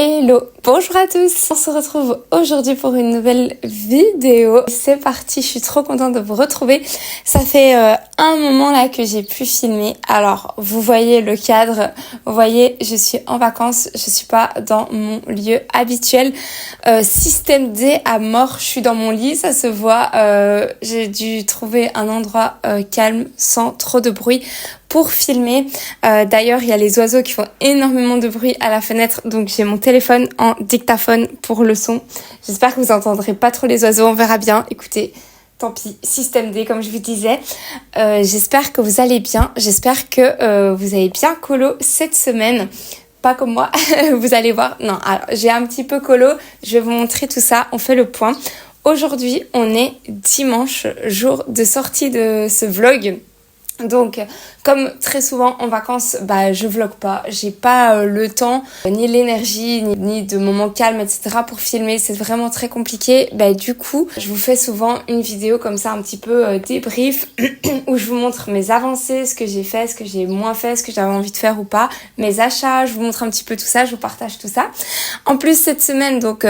Hello, bonjour à tous, on se retrouve aujourd'hui pour une nouvelle vidéo. C'est parti, je suis trop contente de vous retrouver. Ça fait un moment là que j'ai pu filmer. Alors, vous voyez le cadre, vous voyez, je suis en vacances, je suis pas dans mon lieu habituel. Système D à mort, je suis dans mon lit, ça se voit. J'ai dû trouver un endroit calme, sans trop de bruit pour filmer. D'ailleurs, il y a les oiseaux qui font énormément de bruit à la fenêtre, donc j'ai mon téléphone en dictaphone pour le son. J'espère que vous entendrez pas trop les oiseaux, on verra bien. Écoutez, tant pis, système D comme je vous disais. J'espère que vous allez bien, j'espère que vous avez bien colo cette semaine. Pas comme moi, vous allez voir. Non, alors j'ai un petit peu colo, je vais vous montrer tout ça, on fait le point. Aujourd'hui, on est dimanche, jour de sortie de ce vlog. Donc, comme très souvent en vacances, je vlogue pas. J'ai pas le temps, ni l'énergie, ni de moments calmes, etc. pour filmer. C'est vraiment très compliqué. Du coup, je vous fais souvent une vidéo comme ça, un petit peu débrief, où je vous montre mes avancées, ce que j'ai fait, ce que j'ai moins fait, ce que j'avais envie de faire ou pas, mes achats. Je vous montre un petit peu tout ça, je vous partage tout ça. En plus, cette semaine, donc,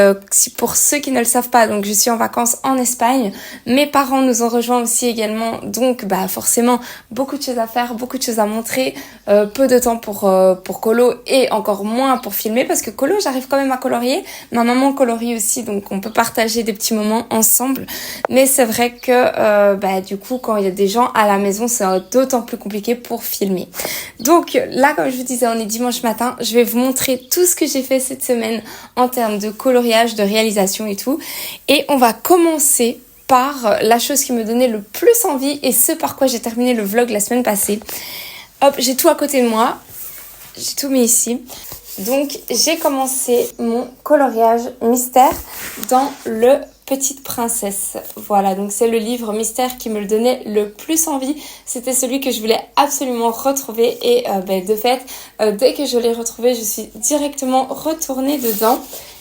pour ceux qui ne le savent pas, donc je suis en vacances en Espagne. Mes parents nous ont rejoints aussi également. Donc, forcément, beaucoup de choses à faire, beaucoup de choses à montrer, peu de temps pour colo et encore moins pour filmer parce que colo j'arrive quand même à colorier, ma maman colorie aussi donc on peut partager des petits moments ensemble, mais c'est vrai que du coup quand il y a des gens à la maison c'est d'autant plus compliqué pour filmer. Donc là comme je vous disais on est dimanche matin, je vais vous montrer tout ce que j'ai fait cette semaine en termes de coloriage, de réalisation et tout, et on va commencer par la chose qui me donnait le plus envie et ce par quoi j'ai terminé le vlog la semaine passée. Hop, j'ai tout à côté de moi, j'ai tout mis ici. Donc j'ai commencé mon coloriage mystère dans le Petite Princesse. Voilà, donc c'est le livre mystère qui me le donnait le plus envie. C'était celui que je voulais absolument retrouver et de fait, dès que je l'ai retrouvé, je suis directement retournée dedans.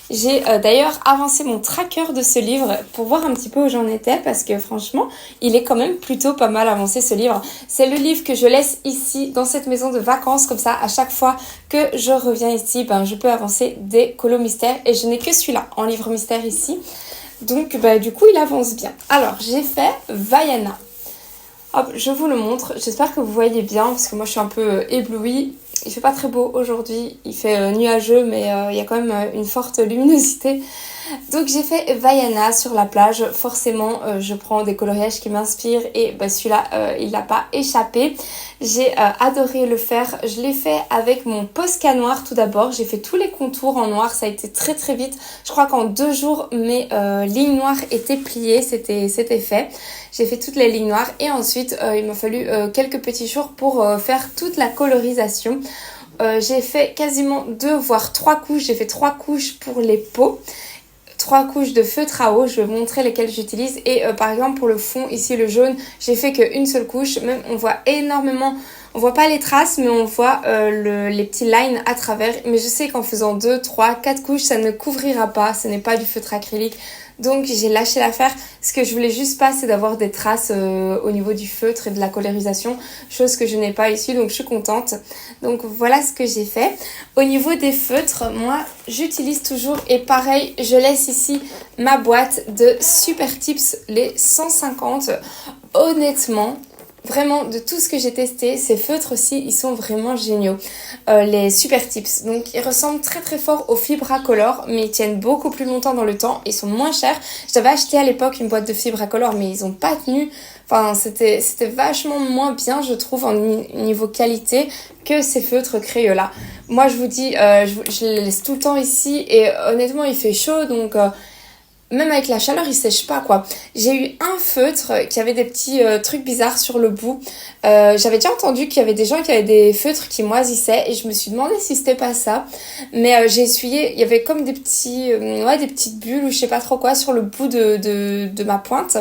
J'ai d'ailleurs avancé mon tracker de ce livre pour voir un petit peu où j'en étais parce que franchement, il est quand même plutôt pas mal avancé ce livre. C'est le livre que je laisse ici dans cette maison de vacances comme ça à chaque fois que je reviens ici, je peux avancer des colos mystères et je n'ai que celui-là en livre mystère ici. Donc du coup, il avance bien. Alors, j'ai fait Vaiana. Hop, je vous le montre. J'espère que vous voyez bien parce que moi je suis un peu éblouie. Il fait pas très beau aujourd'hui, il fait nuageux mais il y a quand même une forte luminosité. Donc j'ai fait Vaiana sur la plage, forcément je prends des coloriages qui m'inspirent et celui-là il n'a pas échappé. J'ai adoré le faire, je l'ai fait avec mon Posca noir tout d'abord, j'ai fait tous les contours en noir, ça a été très très vite. Je crois qu'en 2 jours mes lignes noires étaient pliées, c'était fait. J'ai fait toutes les lignes noires et ensuite il m'a fallu quelques petits jours pour faire toute la colorisation. J'ai fait quasiment 2 voire 3 couches, j'ai fait 3 couches pour les peaux. 3 couches de feutre à eau, je vais vous montrer lesquelles j'utilise et par exemple pour le fond ici le jaune j'ai fait qu'une seule couche, même on voit énormément, on voit pas les traces mais on voit les petits lines à travers, mais je sais qu'en faisant 2, 3, 4 couches ça ne couvrira pas, ce n'est pas du feutre acrylique. Donc j'ai lâché l'affaire. Ce que je voulais juste pas, c'est d'avoir des traces au niveau du feutre et de la colorisation, chose que je n'ai pas ici, donc je suis contente. Donc voilà ce que j'ai fait. Au niveau des feutres, moi j'utilise toujours, et pareil, je laisse ici ma boîte de Super Tips, les 150. Honnêtement, vraiment, de tout ce que j'ai testé, ces feutres aussi, ils sont vraiment géniaux. Les Super Tips. Donc, ils ressemblent très très fort aux Fibracolor, mais ils tiennent beaucoup plus longtemps dans le temps. Ils sont moins chers. J'avais acheté à l'époque une boîte de Fibracolor, mais ils n'ont pas tenu. Enfin, c'était vachement moins bien, je trouve, en niveau qualité que ces feutres Crayola. Moi, je vous dis, je les laisse tout le temps ici et honnêtement, il fait chaud, donc... même avec la chaleur, il sèche pas quoi. J'ai eu un feutre qui avait des petits trucs bizarres sur le bout. J'avais déjà entendu qu'il y avait des gens qui avaient des feutres qui moisissaient et je me suis demandé si c'était pas ça. Mais j'ai essuyé, il y avait comme des des petites bulles ou je sais pas trop quoi sur le bout de ma pointe.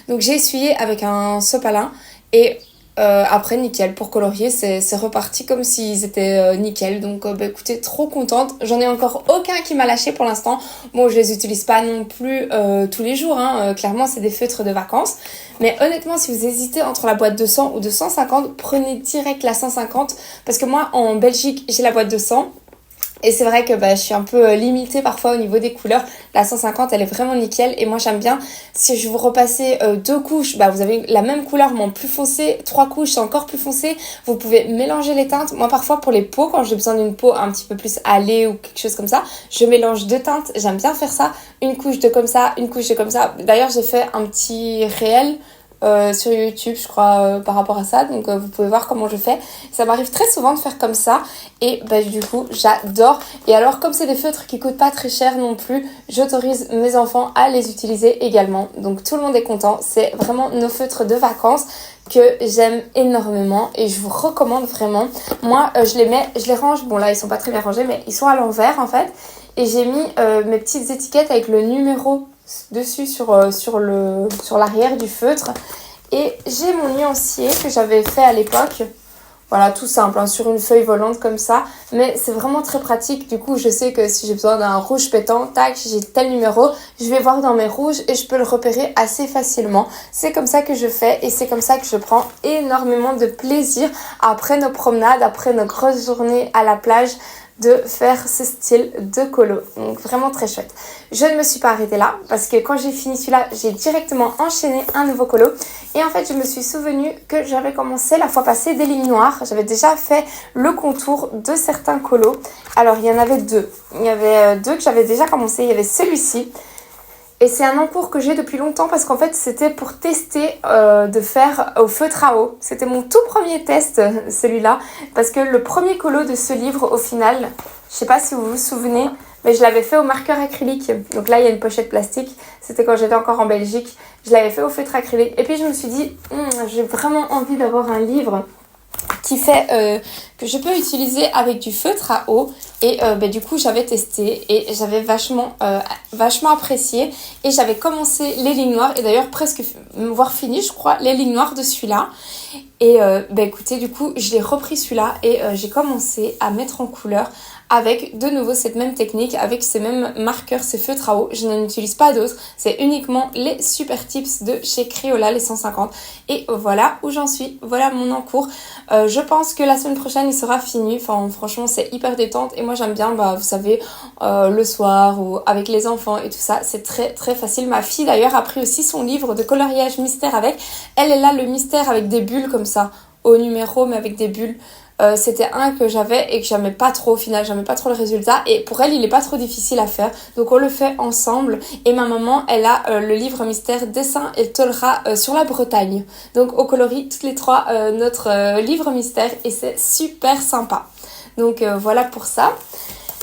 Donc j'ai essuyé avec un sopalin et après nickel, pour colorier c'est reparti comme s'ils étaient nickel, donc écoutez, trop contente. J'en ai encore aucun qui m'a lâché pour l'instant. Bon, je les utilise pas non plus tous les jours, clairement c'est des feutres de vacances, mais honnêtement si vous hésitez entre la boîte de 100 ou de 150, prenez direct la 150 parce que moi en Belgique j'ai la boîte de 100. Et c'est vrai que je suis un peu limitée parfois au niveau des couleurs. La 150 elle est vraiment nickel et moi j'aime bien si je vous repassez 2 couches, vous avez la même couleur mais en plus foncé, 3 couches c'est encore plus foncé. Vous pouvez mélanger les teintes. Moi parfois pour les peaux, quand j'ai besoin d'une peau un petit peu plus hâlée ou quelque chose comme ça, je mélange 2 teintes. J'aime bien faire ça, une couche de comme ça, une couche de comme ça. D'ailleurs j'ai fait un petit réel sur YouTube je crois par rapport à ça, donc vous pouvez voir comment je fais. Ça m'arrive très souvent de faire comme ça et du coup j'adore. Et alors comme c'est des feutres qui coûtent pas très cher non plus, j'autorise mes enfants à les utiliser également, donc tout le monde est content. C'est vraiment nos feutres de vacances que j'aime énormément et je vous recommande vraiment. Moi je les range, bon là ils sont pas très bien rangés mais ils sont à l'envers en fait, et j'ai mis mes petites étiquettes avec le numéro dessus sur l'arrière du feutre. Et j'ai mon nuancier que j'avais fait à l'époque, voilà, tout simple, sur une feuille volante comme ça, mais c'est vraiment très pratique. Du coup je sais que si j'ai besoin d'un rouge pétant, tac, j'ai tel numéro, je vais voir dans mes rouges et je peux le repérer assez facilement. C'est comme ça que je fais et c'est comme ça que je prends énormément de plaisir après nos promenades, après nos grosses journées à la plage, de faire ce style de colo. Donc vraiment très chouette. Je ne me suis pas arrêtée là parce que quand j'ai fini celui-là, j'ai directement enchaîné un nouveau colo. Et en fait, je me suis souvenue que j'avais commencé la fois passée des lignes noires. J'avais déjà fait le contour de certains colos. Alors, il y en avait 2. Il y avait 2 que j'avais déjà commencé. Il y avait celui-ci. Et c'est un encours que j'ai depuis longtemps parce qu'en fait c'était pour tester de faire au feutre à eau. C'était mon tout premier test, celui-là, parce que le premier colo de ce livre au final, je sais pas si vous vous souvenez, mais je l'avais fait au marqueur acrylique. Donc là il y a une pochette plastique, c'était quand j'étais encore en Belgique. Je l'avais fait au feutre acrylique et puis je me suis dit j'ai vraiment envie d'avoir un livre qui fait que je peux utiliser avec du feutre à eau. Et du coup j'avais testé et j'avais vachement apprécié et j'avais commencé les lignes noires et d'ailleurs presque voire fini je crois les lignes noires de celui-là. Et écoutez, du coup je l'ai repris celui-là et j'ai commencé à mettre en couleur avec de nouveau cette même technique, avec ces mêmes marqueurs, ces feutres à eau. Je n'en utilise pas d'autres, c'est uniquement les Super Tips de chez Crayola, les 150. Et voilà où j'en suis, voilà mon encours. Je pense que la semaine prochaine il sera fini, enfin franchement c'est hyper détente et moi j'aime bien, vous savez, le soir ou avec les enfants et tout ça, c'est très très facile. Ma fille d'ailleurs a pris aussi son livre de coloriage mystère avec, elle est là le mystère avec des bulles comme ça, au numéro mais avec des bulles. C'était un que j'avais et que j'aimais pas trop au final, j'aimais pas trop le résultat et pour elle il est pas trop difficile à faire, donc on le fait ensemble. Et ma maman elle a le livre mystère dessin et tolera sur la Bretagne, donc on colorie toutes les 3 notre livre mystère et c'est super sympa. Donc voilà pour ça,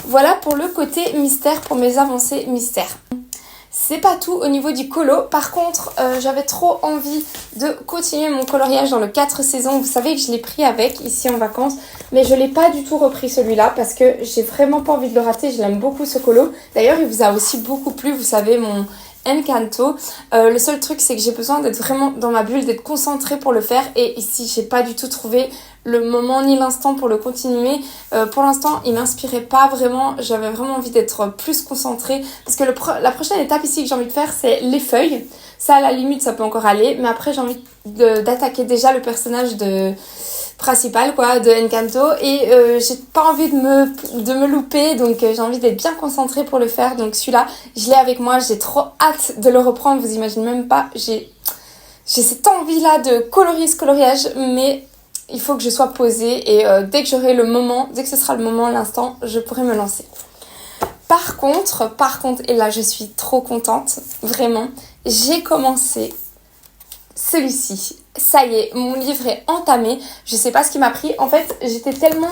voilà pour le côté mystère, pour mes avancées mystères. C'est pas tout au niveau du colo. Par contre, j'avais trop envie de continuer mon coloriage dans le 4 saisons. Vous savez que je l'ai pris avec ici en vacances, mais je l'ai pas du tout repris celui-là parce que j'ai vraiment pas envie de le rater. Je l'aime beaucoup ce colo. D'ailleurs, il vous a aussi beaucoup plu. Vous savez, mon Encanto. Le seul truc, c'est que j'ai besoin d'être vraiment dans ma bulle, d'être concentrée pour le faire. Et ici, j'ai pas du tout trouvé le moment ni l'instant pour le continuer. Pour l'instant, il m'inspirait pas vraiment. J'avais vraiment envie d'être plus concentrée. Parce que la prochaine étape ici que j'ai envie de faire, c'est les feuilles. Ça, à la limite, ça peut encore aller. Mais après, j'ai envie d'attaquer déjà le personnage principal de Encanto et j'ai pas envie de me louper, donc j'ai envie d'être bien concentrée pour le faire. Donc celui-là je l'ai avec moi, j'ai trop hâte de le reprendre, vous imaginez même pas, j'ai cette envie là de colorier ce coloriage, mais il faut que je sois posée et dès que j'aurai le moment, dès que ce sera le moment, l'instant, je pourrai me lancer. Par contre, et là je suis trop contente, vraiment, j'ai commencé celui-ci. Ça y est, mon livre est entamé. Je sais pas ce qui m'a pris. En fait, j'étais tellement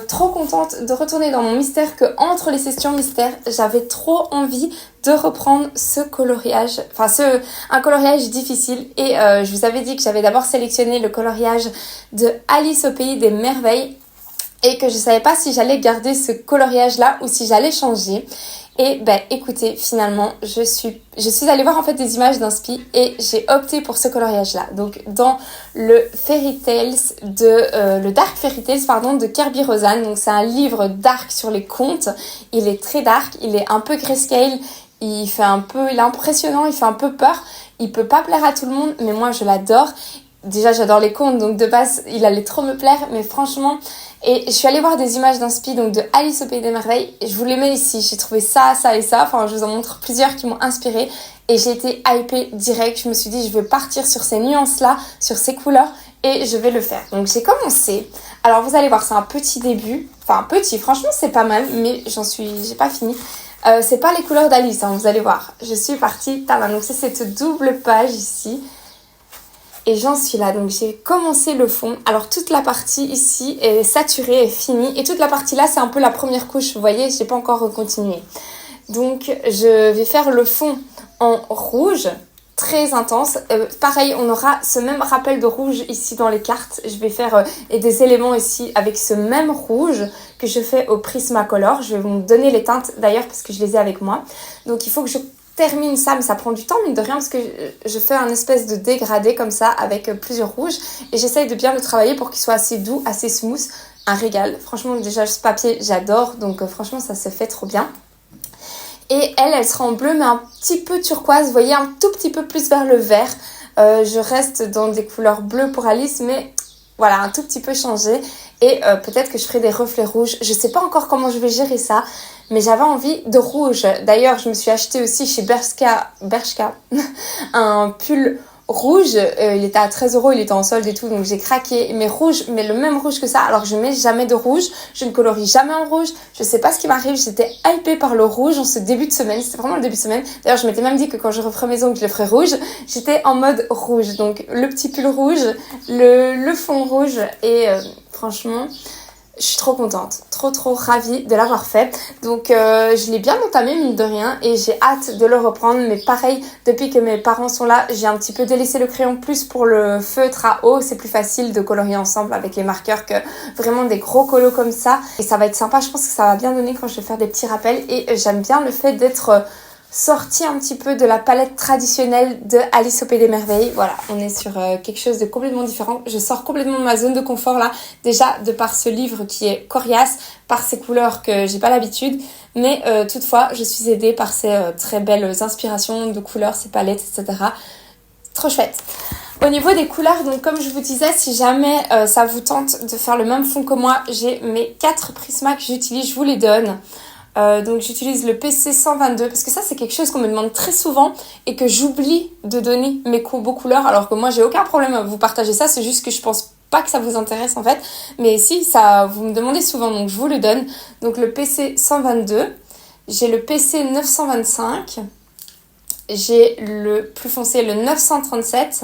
trop contente de retourner dans mon mystère que entre les sessions mystère, j'avais trop envie de reprendre ce coloriage. Un coloriage difficile. Et je vous avais dit que j'avais d'abord sélectionné le coloriage de Alice au pays des merveilles et que je savais pas si j'allais garder ce coloriage là ou si j'allais changer. Et écoutez, finalement, je suis allée voir en fait des images d'inspi et j'ai opté pour ce coloriage là. Donc dans le le Dark Fairy Tales de Kerby Rosanes. Donc c'est un livre dark sur les contes. Il est très dark, il est un peu grayscale, il est impressionnant, il fait un peu peur. Il peut pas plaire à tout le monde, mais moi je l'adore. Déjà j'adore les contes, donc de base il allait trop me plaire, mais franchement Et je suis allée voir des images d'inspi, donc de Alice au Pays des Merveilles. Et je vous les mets ici. J'ai trouvé ça, ça et ça. Enfin, je vous en montre plusieurs qui m'ont inspirée. Et j'ai été hypée direct. Je me suis dit, je veux partir sur ces nuances-là, sur ces couleurs. Et je vais le faire. Donc, j'ai commencé. Alors, vous allez voir, c'est un petit début. Enfin, petit. Franchement, c'est pas mal. Mais j'ai pas fini. C'est pas les couleurs d'Alice, hein, vous allez voir. Je suis partie. Donc, c'est cette double page ici. Et j'en suis là, donc j'ai commencé le fond. Alors toute la partie ici est saturée, est finie. Et toute la partie là, c'est un peu la première couche, vous voyez, j'ai pas encore continué. Donc je vais faire le fond en rouge, très intense. Pareil, on aura ce même rappel de rouge ici dans les cartes. Je vais faire des éléments ici avec ce même rouge que je fais au Prismacolor. Je vais vous donner les teintes d'ailleurs parce que je les ai avec moi. Donc il faut que je termine ça, mais ça prend du temps mine de rien parce que je fais un espèce de dégradé comme ça avec plusieurs rouges et j'essaye de bien le travailler pour qu'il soit assez doux, assez smooth, un régal. Franchement déjà ce papier j'adore, donc franchement ça se fait trop bien. Et elle sera en bleu mais un petit peu turquoise, vous voyez, un tout petit peu plus vers le vert. Je reste dans des couleurs bleues pour Alice, mais voilà, un tout petit peu changé. Et peut-être que je ferai des reflets rouges. Je sais pas encore comment je vais gérer ça, mais j'avais envie de rouge. D'ailleurs, je me suis acheté aussi chez Bershka un pull rouge. Il était à 13 €, il était en solde et tout, donc j'ai craqué. Mais rouge, mais le même rouge que ça. Alors je mets jamais de rouge, je ne colorie jamais en rouge. Je sais pas ce qui m'arrive, j'étais hypée par le rouge en ce début de semaine. C'était vraiment le début de semaine. D'ailleurs, je m'étais même dit que quand je referais mes ongles, je les ferais rouge. J'étais en mode rouge. Donc le petit pull rouge, le fond rouge et franchement, je suis trop contente, trop ravie de l'avoir fait. Donc je l'ai bien entamé mine de rien et j'ai hâte de le reprendre. Mais pareil, depuis que mes parents sont là, j'ai un petit peu délaissé le crayon plus pour le feutre à eau. C'est plus facile de colorier ensemble avec les marqueurs que vraiment des gros colos comme ça. Et ça va être sympa, je pense que ça va bien donner quand je vais faire des petits rappels. Et j'aime bien le fait d'être sortie un petit peu de la palette traditionnelle de Alice au Pays des Merveilles. Voilà, on est sur quelque chose de complètement différent. Je sors complètement de ma zone de confort là, déjà de par ce livre qui est coriace, par ces couleurs que j'ai pas l'habitude, mais toutefois je suis aidée par ces très belles inspirations de couleurs, ces palettes, etc. Trop chouette. Au niveau des couleurs, donc comme je vous disais, si jamais ça vous tente de faire le même fond que moi, j'ai mes 4 Prisma que j'utilise, je vous les donne. Donc j'utilise le PC 122 parce que ça c'est quelque chose qu'on me demande très souvent et que j'oublie de donner mes beaux couleurs, alors que moi j'ai aucun problème à vous partager ça, c'est juste que je pense pas que ça vous intéresse en fait, mais si, ça vous me demandez souvent, donc je vous le donne. Donc le PC 122, j'ai le PC 925, j'ai le plus foncé le 937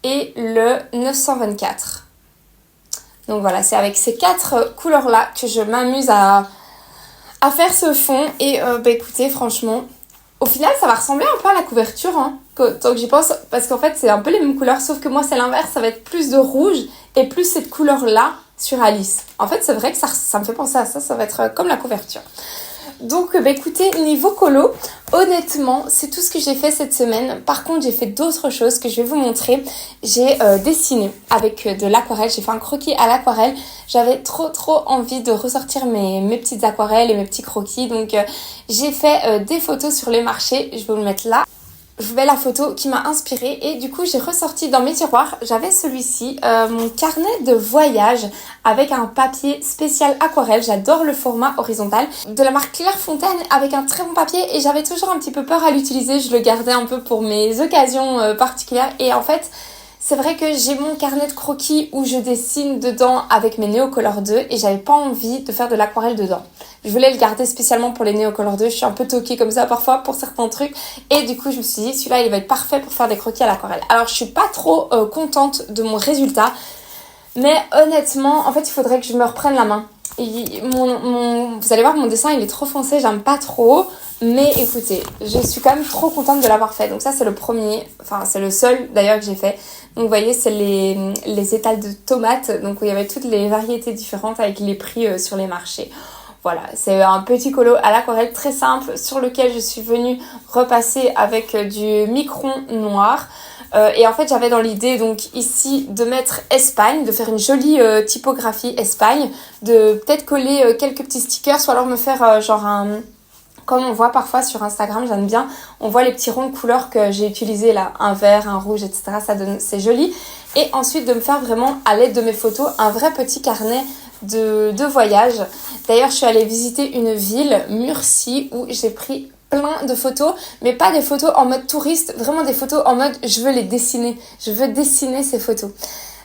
et le 924. Donc voilà, c'est avec ces 4 couleurs là que je m'amuse à faire ce fond. Et écoutez, franchement, au final ça va ressembler un peu à la couverture tant que j'y pense, parce qu'en fait c'est un peu les mêmes couleurs, sauf que moi c'est l'inverse, ça va être plus de rouge et plus cette couleur là sur Alice. En fait c'est vrai que ça me fait penser à ça, ça va être comme la couverture. Donc écoutez, niveau colo, honnêtement, c'est tout ce que j'ai fait cette semaine. Par contre, j'ai fait d'autres choses que je vais vous montrer. J'ai dessiné avec de l'aquarelle, j'ai fait un croquis à l'aquarelle. J'avais trop envie de ressortir mes petites aquarelles et mes petits croquis. Donc j'ai fait des photos sur les marchés, je vais vous le mettre là. Je vous mets la photo qui m'a inspirée et du coup j'ai ressorti dans mes tiroirs, j'avais celui-ci, mon carnet de voyage avec un papier spécial aquarelle. J'adore le format horizontal de la marque Clairefontaine avec un très bon papier et j'avais toujours un petit peu peur à l'utiliser, je le gardais un peu pour mes occasions particulières et en fait c'est vrai que j'ai mon carnet de croquis où je dessine dedans avec mes Neocolor 2 et j'avais pas envie de faire de l'aquarelle dedans. Je voulais le garder spécialement pour les Neocolor 2, je suis un peu toquée comme ça parfois pour certains trucs et du coup je me suis dit celui-là il va être parfait pour faire des croquis à l'aquarelle. Alors je suis pas trop contente de mon résultat, mais honnêtement en fait il faudrait que je me reprenne la main. Vous allez voir mon dessin il est trop foncé, j'aime pas trop. Mais écoutez, je suis quand même trop contente de l'avoir fait. Donc ça c'est le premier, enfin c'est le seul d'ailleurs que j'ai fait. Donc vous voyez c'est les étals de tomates. Donc il y avait toutes les variétés différentes avec les prix sur les marchés. Voilà, c'est un petit colo à l'aquarelle très simple sur lequel je suis venue repasser avec du micron noir. Et en fait j'avais dans l'idée donc ici de mettre Espagne, de faire une jolie typographie Espagne, de peut-être coller quelques petits stickers ou alors me faire genre Comme on voit parfois sur Instagram, j'aime bien, on voit les petits ronds de couleurs que j'ai utilisés là, un vert, un rouge, etc. C'est joli. Et ensuite de me faire vraiment, à l'aide de mes photos, un vrai petit carnet de voyage. D'ailleurs, je suis allée visiter une ville, Murcie, où j'ai pris plein de photos, mais pas des photos en mode touriste, vraiment des photos en mode je veux les dessiner, je veux dessiner ces photos.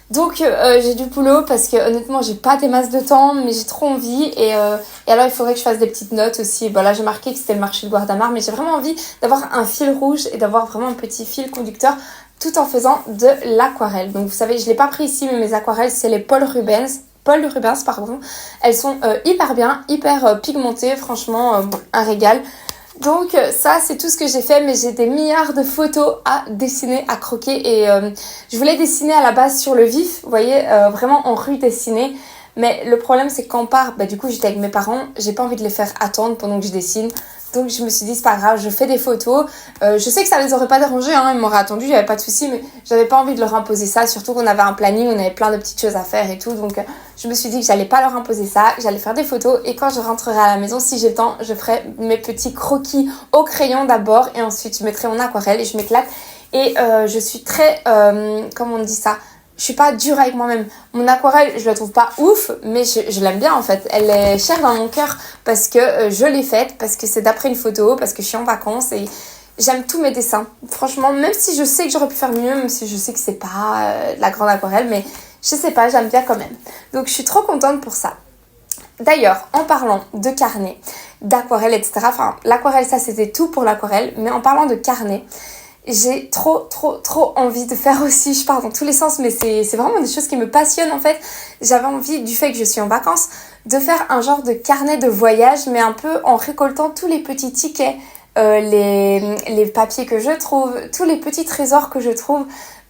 Donc j'ai du boulot parce que honnêtement j'ai pas des masses de temps, mais j'ai trop envie et alors il faudrait que je fasse des petites notes aussi. Bon là j'ai marqué que c'était le marché de Guardamar, mais j'ai vraiment envie d'avoir un fil rouge et d'avoir vraiment un petit fil conducteur tout en faisant de l'aquarelle. Donc vous savez, je l'ai pas pris ici, mais mes aquarelles c'est les Paul Rubens, pardon. Elles sont hyper bien, hyper pigmentées, franchement un régal. Donc ça c'est tout ce que j'ai fait, mais j'ai des milliards de photos à dessiner, à croquer et je voulais dessiner à la base sur le vif, vous voyez, vraiment en rue dessinée, mais le problème c'est que quand on part, du coup j'étais avec mes parents, j'ai pas envie de les faire attendre pendant que je dessine, donc je me suis dit c'est pas grave, je fais des photos, je sais que ça les aurait pas dérangés, ils m'auraient attendu, j'avais pas de soucis, mais j'avais pas envie de leur imposer ça, surtout qu'on avait un planning, on avait plein de petites choses à faire et tout, donc je me suis dit que j'allais pas leur imposer ça, que j'allais faire des photos et quand je rentrerai à la maison, si j'ai le temps, je ferai mes petits croquis au crayon d'abord et ensuite je mettrai mon aquarelle et je m'éclate. Et je suis très, comment on dit ça, je suis pas dure avec moi-même. Mon aquarelle, je la trouve pas ouf, mais je l'aime bien en fait. Elle est chère dans mon cœur parce que je l'ai faite, parce que c'est d'après une photo, parce que je suis en vacances et j'aime tous mes dessins. Franchement, même si je sais que j'aurais pu faire mieux, même si je sais que c'est pas de la grande aquarelle, mais je sais pas, j'aime bien quand même. Donc je suis trop contente pour ça. D'ailleurs, en parlant de carnet, d'aquarelle, etc. Enfin, l'aquarelle, ça c'était tout pour l'aquarelle, mais en parlant de carnet, j'ai trop envie de faire aussi, je pars dans tous les sens, mais c'est vraiment des choses qui me passionnent en fait. J'avais envie, du fait que je suis en vacances, de faire un genre de carnet de voyage, mais un peu en récoltant tous les petits tickets, les papiers que je trouve, tous les petits trésors que je trouve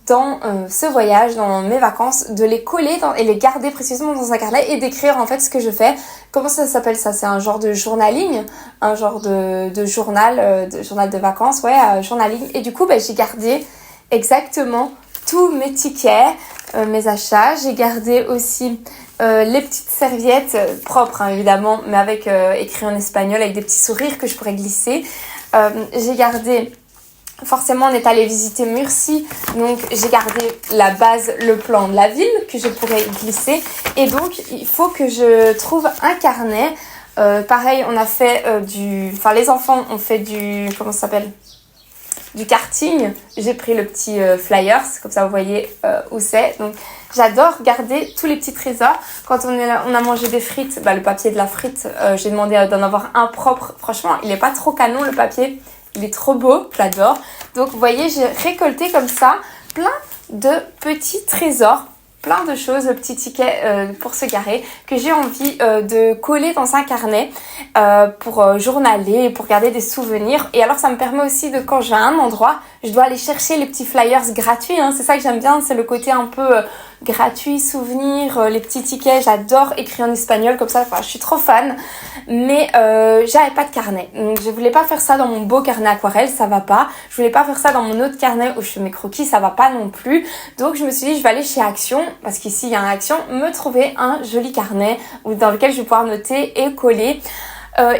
dans ce voyage, dans mes vacances, de les coller et les garder précisément dans un carnet et d'écrire en fait ce que je fais. Comment ça s'appelle ça? C'est un genre de journaling, un genre de journal, journal de vacances, journaling. Et du coup, j'ai gardé exactement tous mes tickets, mes achats. J'ai gardé aussi les petites serviettes propres évidemment, mais avec écrit en espagnol, avec des petits sourires que je pourrais glisser. J'ai gardé... Forcément, on est allé visiter Murcie, donc j'ai gardé la base, le plan de la ville que je pourrais glisser. Et donc, il faut que je trouve un carnet. Pareil, on a fait les enfants ont fait comment ça s'appelle? Du karting. J'ai pris le petit flyers, comme ça vous voyez où c'est. Donc, j'adore garder tous les petits trésors. Quand on a mangé des frites, le papier de la frite, j'ai demandé d'en avoir un propre. Franchement, il n'est pas trop canon le papier. Il est trop beau, j'adore. Donc vous voyez, j'ai récolté comme ça plein de petits trésors, plein de choses, de petits tickets pour se garer que j'ai envie de coller dans un carnet pour journaler, pour garder des souvenirs. Et alors ça me permet aussi de, quand je vais à un endroit, je dois aller chercher les petits flyers gratuits. C'est ça que j'aime bien, c'est le côté un peu gratuit, souvenir, les petits tickets. J'adore écrire en espagnol comme ça, je suis trop fan. Mais j'avais pas de carnet, donc je voulais pas faire ça dans mon beau carnet aquarelle, ça va pas. Je voulais pas faire ça dans mon autre carnet où je fais mes croquis, ça va pas non plus. Donc je me suis dit je vais aller chez Action, parce qu'ici il y a un Action, me trouver un joli carnet dans lequel je vais pouvoir noter et coller.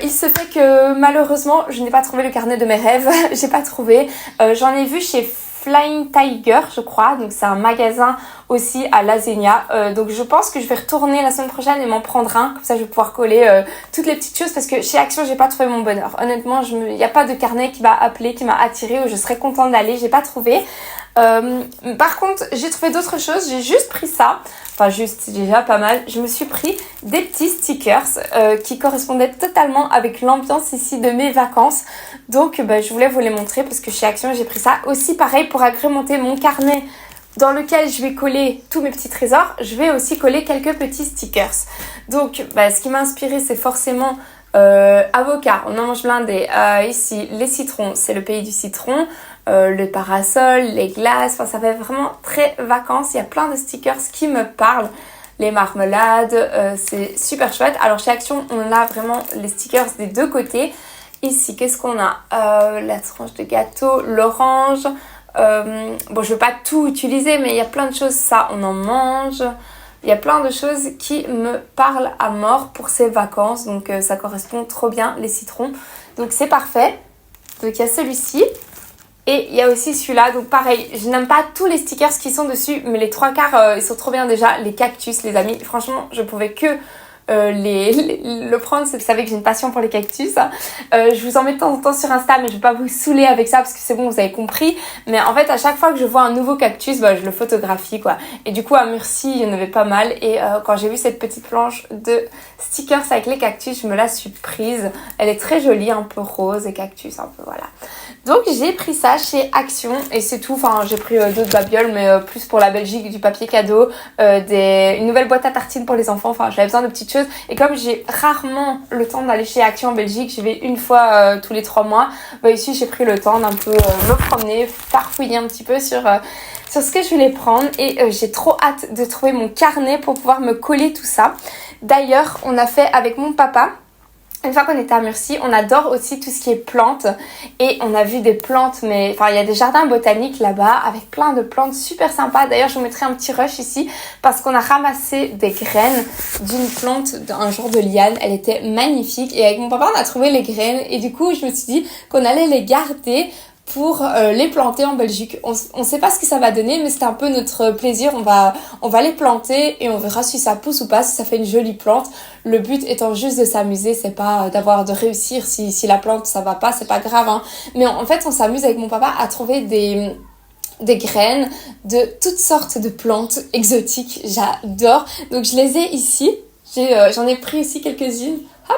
Il se fait que malheureusement je n'ai pas trouvé le carnet de mes rêves. J'ai pas trouvé. J'en ai vu chez Flying Tiger, je crois, donc c'est un magasin aussi à La Zenia. Donc je pense que je vais retourner la semaine prochaine et m'en prendre un, comme ça je vais pouvoir coller toutes les petites choses, parce que chez Action j'ai pas trouvé mon bonheur. Honnêtement, il n'y a pas de carnet qui m'a appelé, qui m'a attiré, où je serais contente d'aller, j'ai pas trouvé. Par contre, j'ai trouvé d'autres choses, j'ai juste pris ça. Enfin juste, c'est déjà pas mal. Je me suis pris des petits stickers qui correspondaient totalement avec l'ambiance ici de mes vacances. Donc je voulais vous les montrer parce que chez Action j'ai pris ça. Aussi pareil, pour agrémenter mon carnet dans lequel je vais coller tous mes petits trésors, je vais aussi coller quelques petits stickers. Donc ce qui m'a inspiré, c'est forcément avocat, on en mange blindé. Ici, les citrons, c'est le pays du citron. Le parasol, les glaces, ça fait vraiment très vacances. Il y a plein de stickers qui me parlent. Les marmelades, c'est super chouette. Alors chez Action, on a vraiment les stickers des deux côtés. Ici, qu'est-ce qu'on a? La tranche de gâteau, l'orange. Je ne vais pas tout utiliser, mais il y a plein de choses. Ça, on en mange. Il y a plein de choses qui me parlent à mort pour ces vacances. Donc ça correspond trop bien, les citrons. Donc c'est parfait. Donc il y a celui-ci. Et il y a aussi celui-là, donc pareil, je n'aime pas tous les stickers qui sont dessus, mais les trois quarts, ils sont trop bien déjà. Les cactus, les amis, franchement, je pouvais que le prendre. Vous savez que j'ai une passion pour les cactus, hein. Je vous en mets de temps en temps sur Insta, mais je vais pas vous saouler avec ça parce que c'est bon, vous avez compris. Mais en fait, à chaque fois que je vois un nouveau cactus, je le photographie, quoi. Et du coup, à Murcie, il y en avait pas mal. Et quand j'ai vu cette petite planche de stickers avec les cactus, je me la suis prise. Elle est très jolie, un peu rose et cactus, un peu, voilà. Donc j'ai pris ça chez Action et c'est tout. Enfin, j'ai pris d'autres babioles, mais plus pour la Belgique, du papier cadeau, une nouvelle boîte à tartines pour les enfants. Enfin, j'avais besoin de petites choses. Et comme j'ai rarement le temps d'aller chez Action en Belgique, j'y vais une fois tous les 3 mois. Ici, j'ai pris le temps d'un peu me promener, farfouiller un petit peu sur ce que je voulais prendre. Et j'ai trop hâte de trouver mon carnet pour pouvoir me coller tout ça. D'ailleurs, on a fait avec mon papa. Une fois qu'on était à Murcie, on adore aussi tout ce qui est plantes et on a vu des plantes, mais enfin il y a des jardins botaniques là-bas avec plein de plantes super sympas. D'ailleurs je vous mettrai un petit rush ici parce qu'on a ramassé des graines d'une plante, d'un genre de liane. Elle était magnifique et avec mon papa on a trouvé les graines et du coup je me suis dit qu'on allait les garder pour les planter en Belgique. On sait pas ce que ça va donner, mais c'était un peu notre plaisir. On va les planter et on verra si ça pousse ou pas, si ça fait une jolie plante. Le but étant juste de s'amuser, c'est pas de réussir. Si la plante ça va pas, c'est pas grave, hein. Mais en fait, on s'amuse avec mon papa à trouver des graines de toutes sortes de plantes exotiques. J'adore. Donc je les ai ici. J'en ai pris ici quelques-unes. Hop.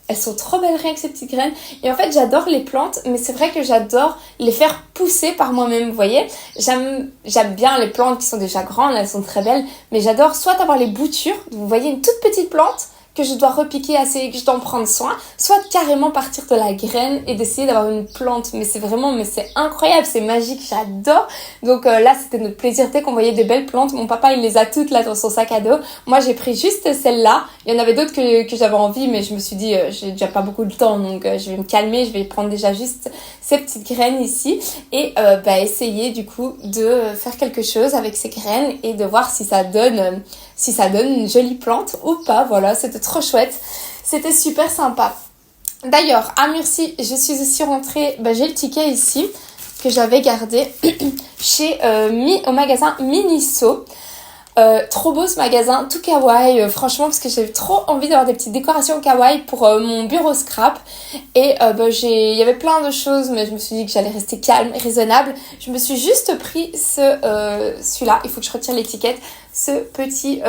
Elles sont trop belles rien que ces petites graines. Et en fait, j'adore les plantes, mais c'est vrai que j'adore les faire pousser par moi-même, vous voyez. J'aime bien les plantes qui sont déjà grandes, elles sont très belles, mais j'adore soit avoir les boutures, vous voyez une toute petite plante que je dois repiquer assez, que je dois en prendre soin, soit carrément partir de la graine et d'essayer d'avoir une plante. Mais c'est incroyable, c'est magique, j'adore. Donc là, c'était notre plaisir dès qu'on voyait des belles plantes. Mon papa, il les a toutes là dans son sac à dos. Moi, j'ai pris juste celle-là. Il y en avait d'autres que j'avais envie, mais je me suis dit, j'ai déjà pas beaucoup de temps, donc je vais me calmer. Je vais prendre déjà juste ces petites graines ici et essayer du coup de faire quelque chose avec ces graines et de voir si ça donne une jolie plante ou pas. Voilà, c'était trop chouette, c'était super sympa. D'ailleurs, à Murcie, je suis aussi rentrée, j'ai le ticket ici que j'avais gardé chez au magasin Miniso. Trop beau ce magasin, tout kawaii, franchement, parce que j'avais trop envie d'avoir des petites décorations kawaii pour mon bureau scrap. Et il y avait plein de choses, mais je me suis dit que j'allais rester calme et raisonnable. Je me suis juste pris celui-là, il faut que je retire l'étiquette, ce petit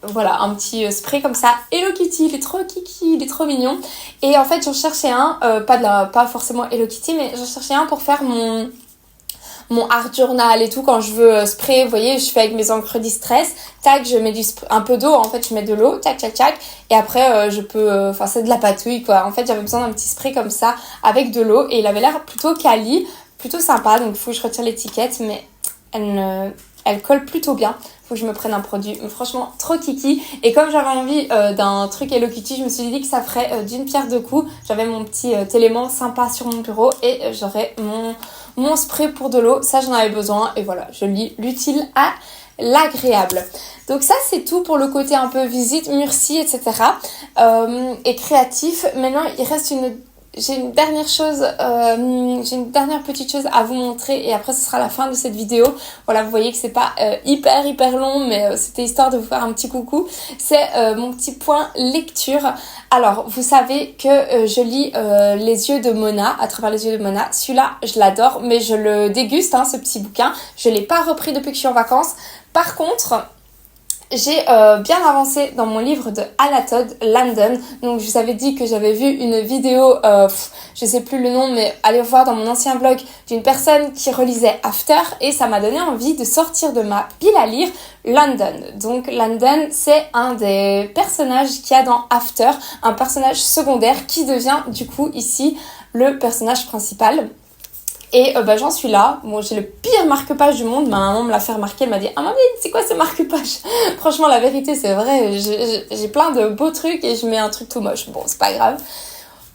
voilà, un petit spray comme ça. Hello Kitty, il est trop kiki, il est trop mignon. Et en fait j'en cherchais un, pas forcément Hello Kitty, mais j'en cherchais un pour faire mon art journal et tout. Quand je veux spray, vous voyez, je fais avec mes encres distress, tac, je mets un peu d'eau, en fait je mets de l'eau, tac tac tac, et après je peux, c'est de la patouille quoi. En fait j'avais besoin d'un petit spray comme ça avec de l'eau et il avait l'air plutôt quali, plutôt sympa. Donc il faut que je retire l'étiquette, mais elle colle plutôt bien. Faut que je me prenne un produit, mais franchement trop kiki. Et comme j'avais envie d'un truc Hello Kitty, je me suis dit que ça ferait d'une pierre deux coups. J'avais mon petit élément sympa sur mon bureau et j'aurais mon spray pour de l'eau. Ça j'en avais besoin et voilà, je lis l'utile à l'agréable. Donc ça c'est tout pour le côté un peu visite, Murcie, etc. Et créatif. Maintenant il reste j'ai une dernière petite chose à vous montrer et après ce sera la fin de cette vidéo. Voilà, vous voyez que c'est pas hyper long, mais c'était histoire de vous faire un petit coucou. C'est mon petit point lecture. Alors, vous savez que je lis Les yeux de Mona, à travers les yeux de Mona. Celui-là, je l'adore, mais je le déguste, ce petit bouquin. Je l'ai pas repris depuis que je suis en vacances. Par contre, j'ai bien avancé dans mon livre de Anna Todd, London. Donc je vous avais dit que j'avais vu une vidéo, je sais plus le nom, mais allez voir dans mon ancien vlog, d'une personne qui relisait After et ça m'a donné envie de sortir de ma pile à lire London. Donc London, c'est un des personnages qu'il y a dans After, un personnage secondaire qui devient du coup ici le personnage principal. Et j'en suis là. Bon, j'ai le pire marque-page du monde. Ma maman me l'a fait remarquer. Elle m'a dit « Ah maman, c'est quoi ce marque-page ?» Franchement, la vérité, c'est vrai. J'ai plein de beaux trucs et je mets un truc tout moche. Bon, c'est pas grave.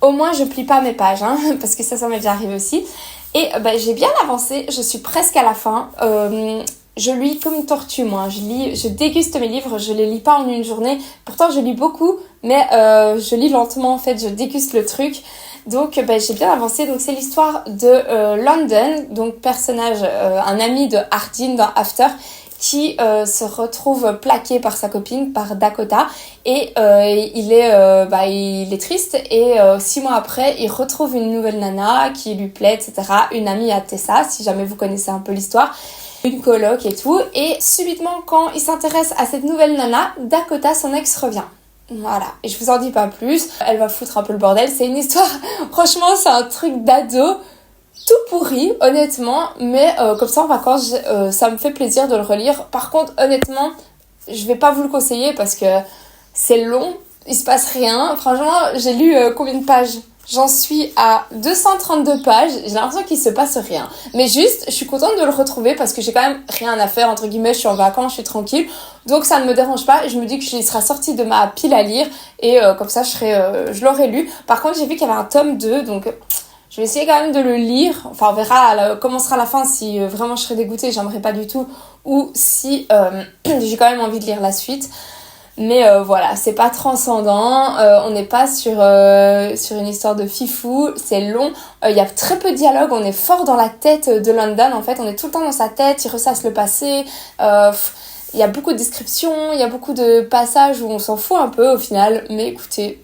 Au moins, je plie pas mes pages, parce que ça m'est déjà arrivé aussi. Et j'ai bien avancé. Je suis presque à la fin. Je lis comme une tortue, moi. Je déguste mes livres. Je les lis pas en une journée. Pourtant, je lis beaucoup, mais je lis lentement en fait, je déguste le truc. Donc j'ai bien avancé. Donc c'est l'histoire de London, donc personnage, un ami de Hardin dans After, qui se retrouve plaqué par sa copine, par Dakota, et il est triste, et 6 mois après il retrouve une nouvelle nana qui lui plaît, etc., une amie à Tessa, si jamais vous connaissez un peu l'histoire, une coloc et tout, et subitement quand il s'intéresse à cette nouvelle nana, Dakota, son ex, revient. Voilà, et je vous en dis pas plus, elle va foutre un peu le bordel, c'est une histoire, franchement c'est un truc d'ado, tout pourri, honnêtement, mais comme ça en vacances, ça me fait plaisir de le relire. Par contre, honnêtement, je vais pas vous le conseiller parce que c'est long, il se passe rien. Franchement, j'ai lu combien de pages? J'en suis à 232 pages, j'ai l'impression qu'il se passe rien. Mais juste, je suis contente de le retrouver parce que j'ai quand même rien à faire, entre guillemets, je suis en vacances, je suis tranquille. Donc ça ne me dérange pas et je me dis que il sera sorti de ma pile à lire et comme ça je l'aurai lu. Par contre, j'ai vu qu'il y avait un tome 2, donc je vais essayer quand même de le lire. Enfin, on verra comment sera la fin, si vraiment je serai dégoûtée, j'aimerais pas du tout, ou si j'ai quand même envie de lire la suite. Mais voilà, c'est pas transcendant, on n'est pas sur une histoire de fifou, c'est long, il y a très peu de dialogue, on est fort dans la tête de London, en fait, on est tout le temps dans sa tête, il ressasse le passé, il y a beaucoup de descriptions, il y a beaucoup de passages où on s'en fout un peu au final, mais écoutez,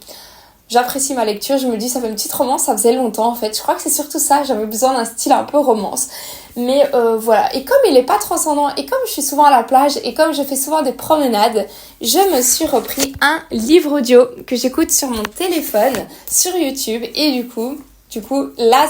j'apprécie ma lecture, je me dis ça fait une petite romance, ça faisait longtemps en fait, je crois que c'est surtout ça, j'avais besoin d'un style un peu romance. Mais voilà, et comme il est pas transcendant, et comme je suis souvent à la plage, et comme je fais souvent des promenades, je me suis repris un livre audio que j'écoute sur mon téléphone, sur YouTube, et du coup là,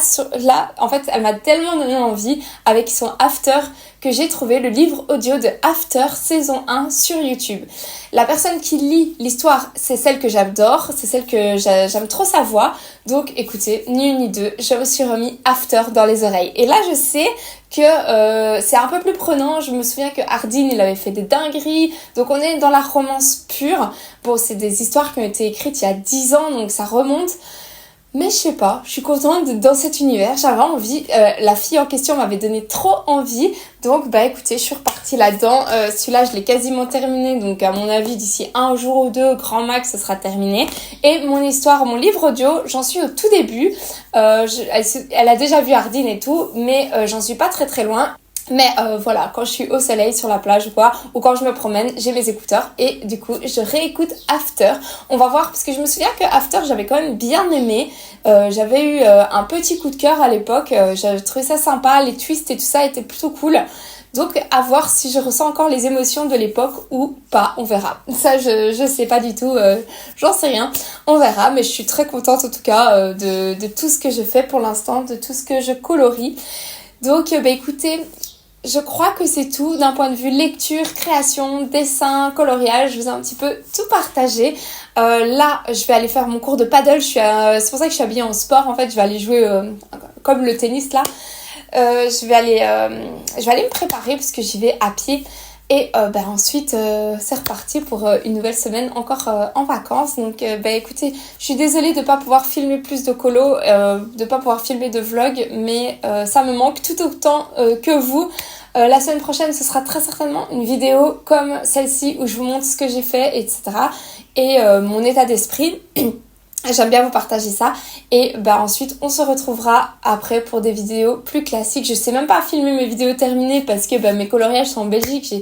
en fait, elle m'a tellement donné envie avec son After que j'ai trouvé le livre audio de After saison 1 sur YouTube. La personne qui lit l'histoire, c'est celle que j'adore, c'est celle que j'aime trop sa voix. Donc écoutez, ni une ni deux, je me suis remis After dans les oreilles. Et là, je sais que c'est un peu plus prenant. Je me souviens que Hardin, il avait fait des dingueries. Donc on est dans la romance pure. Bon, c'est des histoires qui ont été écrites il y a 10 ans, donc ça remonte. Mais je sais pas, je suis contente d'être dans cet univers, j'avais envie, la fille en question m'avait donné trop envie, donc écoutez, je suis repartie là-dedans, celui-là je l'ai quasiment terminé, donc à mon avis d'ici un jour ou deux, grand max, ce sera terminé, et mon histoire, mon livre audio, j'en suis au tout début, elle a déjà vu Hardin et tout, mais j'en suis pas très très loin. Mais voilà, quand je suis au soleil sur la plage ou quoi, ou quand je me promène, j'ai mes écouteurs et du coup je réécoute After. On va voir, parce que je me souviens que After j'avais quand même bien aimé, j'avais eu un petit coup de cœur à l'époque, j'avais trouvé ça sympa, les twists et tout ça étaient plutôt cool. Donc à voir si je ressens encore les émotions de l'époque ou pas, on verra. Ça je sais pas du tout, j'en sais rien, on verra, mais je suis très contente en tout cas de tout ce que je fais pour l'instant, de tout ce que je colorie. Donc écoutez, je crois que c'est tout d'un point de vue lecture, création, dessin, coloriage. Je vous ai un petit peu tout partagé. Là, je vais aller faire mon cours de paddle. C'est pour ça que je suis habillée en sport. En fait, je vais aller jouer comme le tennis là. Je vais aller me préparer parce que j'y vais à pied. Et ensuite, c'est reparti pour une nouvelle semaine encore en vacances. Donc écoutez, je suis désolée de ne pas pouvoir filmer plus de colo, de ne pas pouvoir filmer de vlog, mais ça me manque tout autant que vous. La semaine prochaine, ce sera très certainement une vidéo comme celle-ci où je vous montre ce que j'ai fait, etc. Et mon état d'esprit. J'aime bien vous partager ça et ensuite on se retrouvera après pour des vidéos plus classiques. Je sais même pas filmer mes vidéos terminées parce que mes coloriages sont en Belgique.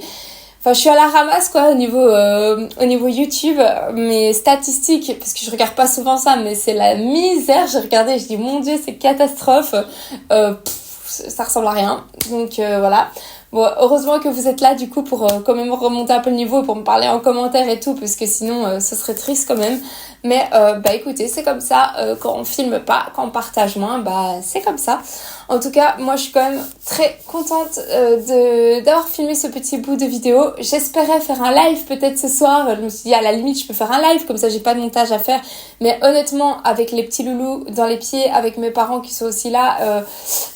Je suis à la ramasse quoi au niveau YouTube. Mes statistiques, parce que je regarde pas souvent ça, mais c'est la misère. J'ai regardé, je dis mon dieu c'est catastrophe. Ça ressemble à rien. Donc voilà. Bon, heureusement que vous êtes là du coup pour quand même remonter un peu le niveau, pour me parler en commentaire et tout, parce que sinon ce serait triste quand même. Mais écoutez, c'est comme ça, quand on filme pas, quand on partage moins, c'est comme ça. En tout cas, moi je suis quand même très contente d'avoir filmé ce petit bout de vidéo. J'espérais faire un live peut-être ce soir. Je me suis dit à la limite je peux faire un live, comme ça j'ai pas de montage à faire. Mais honnêtement, avec les petits loulous dans les pieds, avec mes parents qui sont aussi là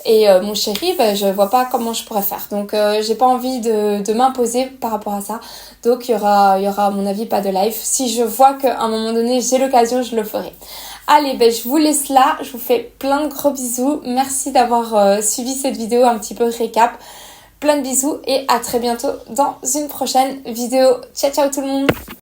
et mon chéri, je vois pas comment je pourrais faire. Donc j'ai pas envie de m'imposer par rapport à ça. Donc il y aura à mon avis pas de live. Si je vois qu'à un moment donné j'ai l'occasion, je le ferai. Allez, je vous laisse là. Je vous fais plein de gros bisous. Merci d'avoir suivi cette vidéo un petit peu récap. Plein de bisous et à très bientôt dans une prochaine vidéo. Ciao ciao tout le monde.